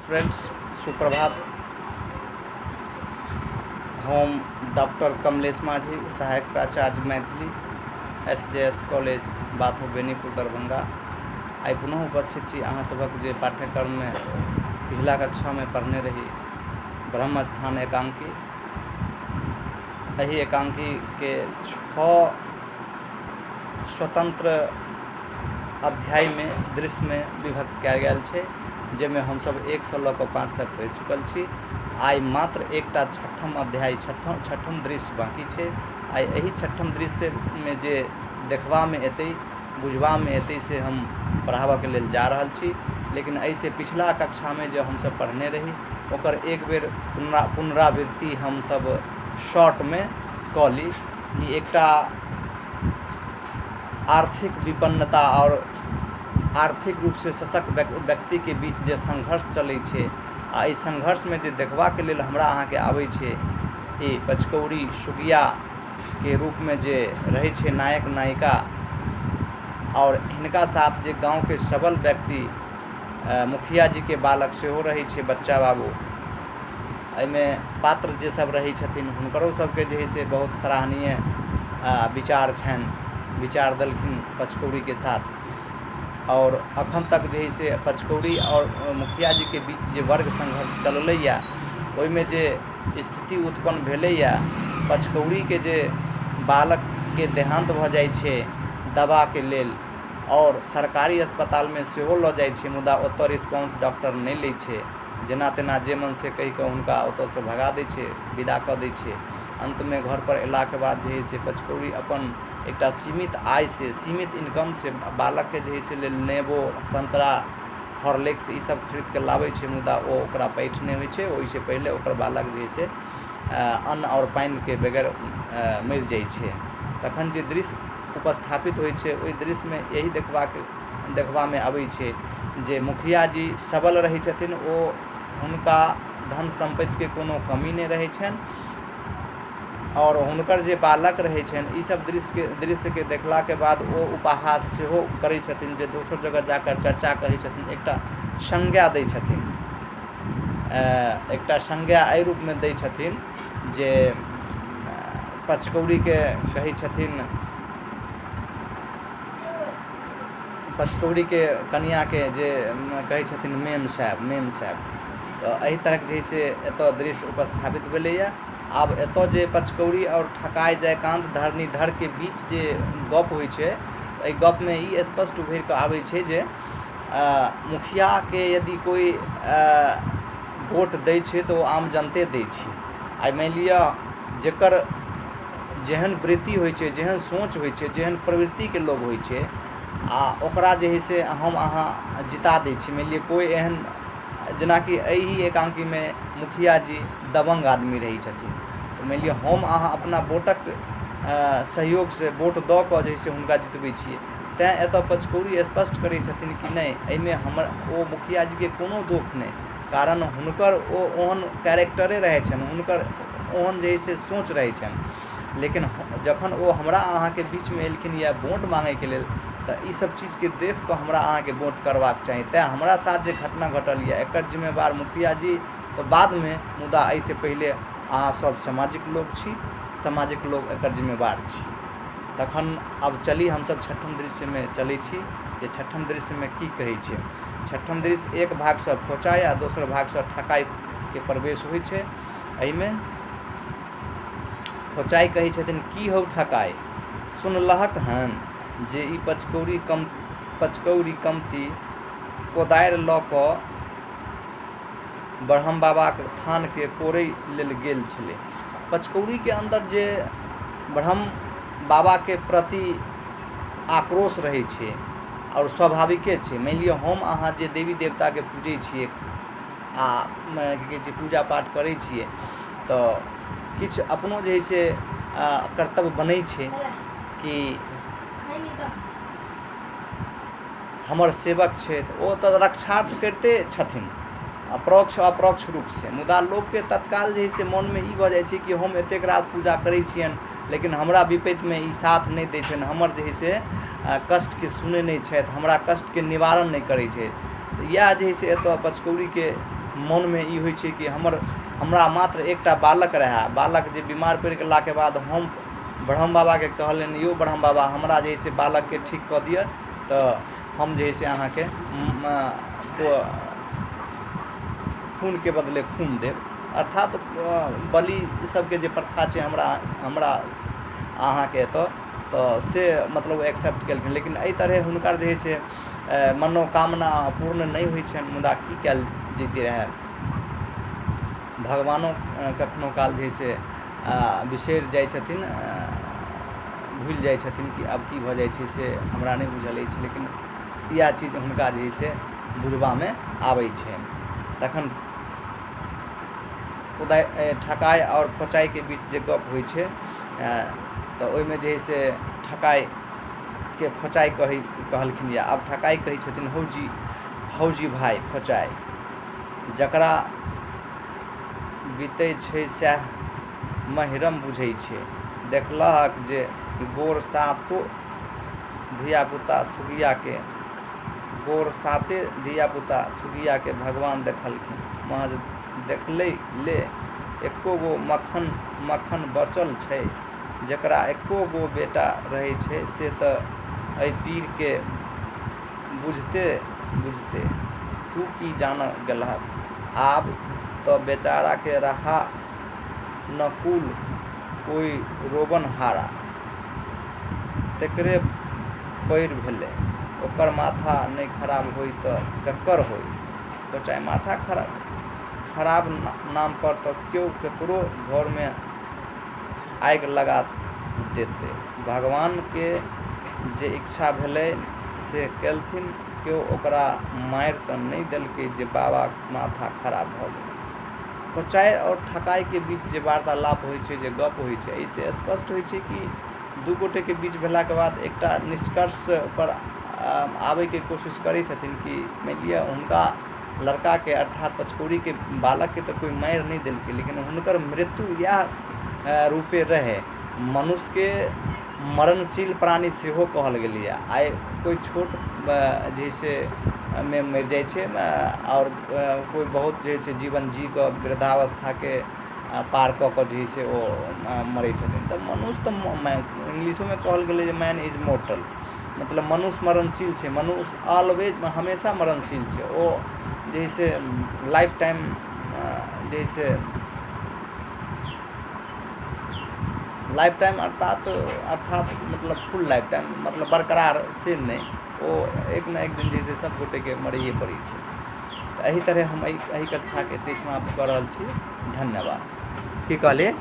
Friends, सुप्रभात। हम doctor Kamlesh माझी, सहायक प्राचार्य मैथिली, SJS कॉलेज बाथो बेनीपुर दरभंगा। आई पुनः उपस्थित छी अहाँ सभक जे पाठ्यक्रम में पिछला कक्षा में पढ़ने रही ब्रह्म स्थान एकांकी। एही एकांकी के 6 स्वतंत्र अध्याय में दृश्य में विभक्त कयल गेल छै, जेमे हम सब 1 से लऽ कऽ 5 तक पढ़ि चुकल छी। आई मात्र एकटा छठम अध्याय छठम दृश्य बाकी छै। आई एही छठम दृश्य में जे देखबा में एतै, बुझबा में एतै, से हम पढ़ाबऽ के लेल जा रहल छी। लेकिन ऐसे पिछला कक्षा में जो हम सब पढ़ने रही ओकर एक बेर पुनरावृत्ति हम सब शॉर्ट में कऽ ली कि एकटा आर्थिक विपन्नता और आर्थिक रूप से सशक्त व्यक्ति के बीच जे संघर्ष चलै छै, आ इस संघर्ष में जे देखबा के लेल हमरा अहाँ के आबै छै, ई पचकौड़ी सुगिया के रूप में जे रहै छै नायक नायिका, और हिनका साथ जे गांव के सबल व्यक्ति मुखिया जी के बालक सेहो रहै छै, बच्चा बाबू। एहिमे पात्र जे सब रहै छथिन हुनकरो सबके जे है से बहुत सराहनीय विचार छनि, विचार देलखिन पचकौड़ी के साथ। और अखन तक जे है से पचकौड़ी और मुखिया जी के बीच जे वर्ग संघर्ष चललैया, ओहिमे जे स्थिति उत्पन्न भेलैया, पचकौड़ी के जे बालक के देहांत भऽ जाइ छै दवा के लेल, और सरकारी अस्पताल में सेहो लऽ जाइ छै, मुदा ओतऽ रिस्पॉन्स डॉक्टर नहि लै छै। जेना तेना जे मन से कहि कऽ हुनका ओतऽ से भगा दै छै, विदा कऽ दै छै। अंत में घर पर अयला के बाद जे है से पचकौड़ी अपन एकटा सीमित आय से, सीमित इनकम से बालक के जे है से लेल नेबो, संतरा, हॉर्लिक्स ई सब खरीद के लाबै छै, मुदा ओ ओकरा पैठ नहि होइ छै। ओहिसे पहिले ओकर बालक जे है से अन्न और पानि के बगैर मरि जाइ छै। तखन जे दृश्य उपस्थापित होइ छै, ओहि दृश्य में यही देखबा में आबै छै जे मुखिया जी सबल रहै छथिन, ओ हुनका धन संपत्ति के कोनो कमी नहि रहै छनि, और हुनकर जे बालक रहै छनि, ई सब दृश्य के देखला के बाद ओ उपहास सेहो करै छथिन, जे दोसर जगह जाकर चर्चा करै छथिन। एकटा संज्ञा दै छथिन, एकटा संज्ञा एहि रूप में दै छथिन जे पचकौड़ी के कहै छथिन, पचकौड़ी के कनिया के जे कहै छथिन मेम साहब। तो एही तरह जे से एतऽ दृश्य उपस्थापित भेलैया। आब एतऽ जे पचकौड़ी और ठकाय जयकांत धरणीधर के बीच जे गप होइ छै, एहि गप में ई स्पष्ट उभरि कऽ आबै छै जे मुखिया के यदि कोई वोट दै छै तो आम जनते दै छै। आई मानि लिअ जेकर जेहन वृत्ति होइ छै, जेहन सोच होइ छै, जेहन प्रवृत्ति के लोग होइ छै, आ ओकरा जे है से हम अहाँ जिता दै छी। मानि लिअ कोई एहन, जेनाकि एही एकांकी में मुखिया जी दबंग आदमी रही छथिन, तो मानि लिअ हम अहाँ अपना वोटक सहयोग से वोट दऽ कऽ जे से हुनका जितबै छियै। तैँ एतऽ पचकौड़ी स्पष्ट करै छथिन कि नहीं, एहिमे ओ मुखिया जी के कोनो दोष नहीं, कारण हुनकर ओ ओहन कैरेक्टरे रहै छनि, हुनकर ओहन जे है से सोच रहै छनि। लेकिन जखन ओ हमरा अहाँ के बीच में एलखिन या वोट मांगे के लेल, तऽ ई सब चीज के देख कऽ हमरा अहाँ के वोट करबाक चाही। तैँ हमरा साथ जे घटना घटल यऽ, एकर जिम्मेवार मुखिया जी तो बाद में, मुदा एहिसे पहिले अहाँ सब सामाजिक लोग छी, सामाजिक लोग एकर जिम्मेवार छी। तखन अब चली हम सब छठम दृश्य में चलै छी जे छठम दृश्य में की कहै छै। छठम दृश्य एक भाग से खोचाई आ दोसर भाग से ठकाई के प्रवेश होइ छै। एहिमे खोचाई कहै छथिन, की हौ ठकाई, सुनलहक हन जे ई पचकौड़ी कमती कोदारि लऽ कऽ ब्रह्म बाबा के थान के कोड़ै लेल गेल छलै। पचकौड़ी के अंदर जे ब्रह्म बाबा के प्रति आक्रोश रहै छै, और स्वाभाविके छै। मानि लिअ हम अहाँ जे देवी देवता के पूजै छियै आ की कहै छै पूजा पाठ करै छियै, तऽ किछु अपनो जे है से कर्तव्य बनै छै कि हमर सेवक छै, ओ तऽ रक्षार्थ करिते छथिन अप्रत्यक्ष अपरोक्ष रूप से। मुदा लोग के तत्काल जे है से मन में ई भऽ जाइ छै कि हम एतेक रास पूजा करै छियनि, लेकिन हमरा विपैत में ई साथ नहीं दै छनि, हमर जे है से कष्ट के सुनै नहीं छथि, हमरा कष्ट के निवारण नहीं करै छै। तऽ इएह जे है से एतऽ पचकौड़ीके मोनमे ई होइ छै कि हमरा मात्र एकटा बालक रहै, बालक जे बीमार पड़ि गेलाके बाद हम ब्रह्म बाबाके कहलियनि यौ ब्रह्म बाबा हमरा जे है से बालकके ठीक कऽ दिअ तऽ हम जे है से अहाँके खूनके बदले खून देब। अर्थात बलि सबके जे प्रथा छै हमरा अहाँके एतऽ तऽ से मतलब एक्सेप्ट केलखिन, लेकिन एहि तरह हुनकर जे है से मनोकामना पूर्ण नहीं होइ छनि। मुदा की कयल जैते रहै, भगवानो कखनो काल जे है से बिसरि जाइ छथिन, भूलि जाइ छथिन कि आब की भऽ जाइ छै से हमरा नहीं बुझल अछि, लेकिन इएह चीज हुनका जे है से बुझबामे आबै छै। तखन ठकाइ और खोचाइके बीच जे गप होइ छै तऽ ओहिमे जे है से ठकाइके खोचाइ कहलखिन, या आब ठकाइ कहै छथिन हौजी भाइ खोचाइ। जकरा बीतै छै सएह महिरम बुझै छै, देखलहक जे गोर सातो धियापुता सुगियाके भगवान देखलखिन। महज देखलै ले एको गो मक्खन बचल छै, जकरा एको गो बेटा रहै छै से तऽ एहि पीरके बुझते तू की जान गेलहक। आब तऽ बेचाराके रहा न कुल कोई रोबन हारा, तेकरे पैर भेलै ओकर माथा नहीं खराब होई तऽ ककर होई। खोचाइ माथा खराब नाम पर तो क्यों केकरो घर में आग लगा देते। भगवान के जे इच्छा भेलै से केलथिन, क्यों ओकरा मारि तऽ नहीं देलकै जे बाबा माथा खराब भऽ गेलै। खोचाइ और ठकाइ के बीच जे वार्तालाप होइ छै, जे गप होइ छै, एहिसँ स्पष्ट होइ छै कि दू गोटेके बीच भेलाके बाद एकटा निष्कर्ष पर आबैके कोशिश करै छथिन कि मानि लिअ हुनका लड़काके अर्थात पचकौड़ीके बालकके तऽ कोई मारि नहीं देलकै, लेकिन हुनकर मृत्यु इएह रूपे रहे। मनुष्यके मरणशील प्राणी सेहो कहल गेलैए। आइ कोई छोट जे से में मरि जाइ छै और कोई बहुत जे से जीवन जी कऽ वृद्धावस्थाके पार कऽ कऽ जे से ओ मरै छथिन। तऽ मनुष्य तऽ इंग्लिशोमे कहल गेलै जे मैन इज मोर्टल, मतलब मनुष्य मरणशील छै, मनुष्य ऑलवेज हमेशा मरणशील छै। ओ जे से लाइफ टाइम जे से लाइफ टाइम अर्थात मतलब फुल लाइफ टाइम मतलब बरकरार से नहीं, ओ एक न एक दिन जे सब गोटेके मरैए पड़ै छै। तऽ एही तरह हम एही कक्षाके एतहि समाप्त कऽ रहल छी। धन्यवाद। की कहलिए?